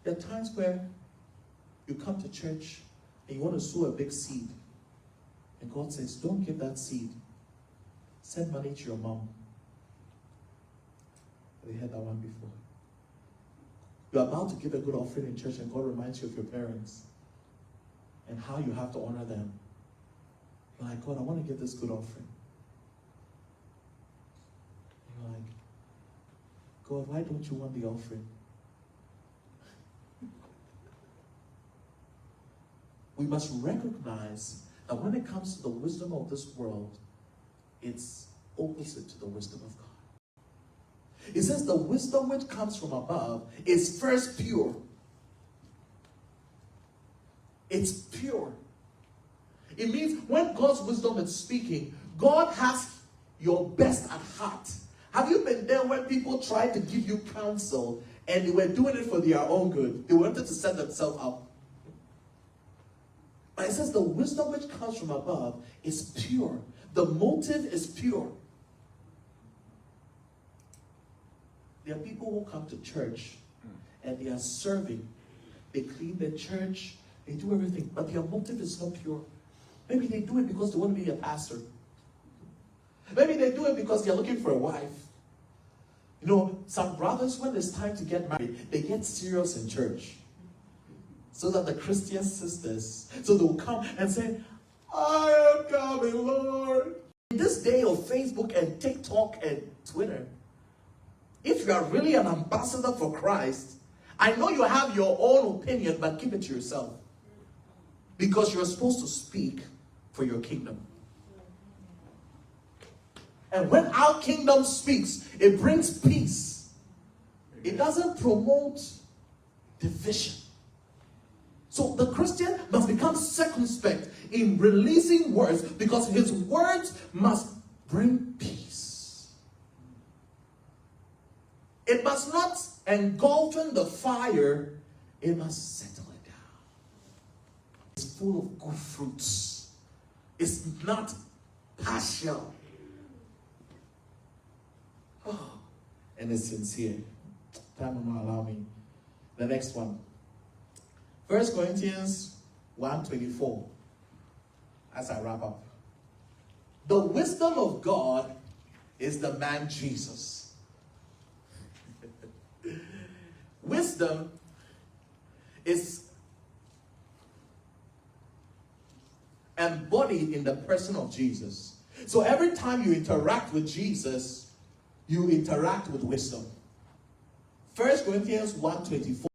There are times where you come to church and you want to sow a big seed. And God says, don't give that seed. Send money to your mom. Have you heard that one before? You're about to give a good offering in church and God reminds you of your parents and how you have to honor them. You're like, God, I want to give this good offering. And you're like, God, why don't you want the offering? We must recognize that when it comes to the wisdom of this world, it's opposite to the wisdom of God. It says the wisdom which comes from above is first pure. It's pure. It means when God's wisdom is speaking, God has your best at heart. Have you been there when people tried to give you counsel and they were doing it for their own good? They wanted to set themselves up. But it says the wisdom which comes from above is pure. The motive is pure. There are people who come to church and they are serving. They clean the church, they do everything, but their motive is not pure. Maybe they do it because they want to be a pastor. Maybe they do it because they're looking for a wife. You know, some brothers, when it's time to get married, they get serious in church. So that the Christian sisters, so they'll come and say, I am coming, Lord. In this day of Facebook and TikTok and Twitter, if you are really an ambassador for Christ, I know you have your own opinion, but keep it to yourself. Because you're supposed to speak for your kingdom. And when our kingdom speaks, it brings peace. It doesn't promote division. So the Christian must become circumspect in releasing words because his words must bring peace. It must not engulf in the fire, it must settle it down. It's full of good fruits. It's not partial. Oh, and it's sincere. Time will not allow me. The next one. 1 Corinthians 1:24. As I wrap up. The wisdom of God is the man Jesus. Wisdom is embodied in the person of Jesus. So every time you interact with Jesus, you interact with wisdom. 1 Corinthians 1:24.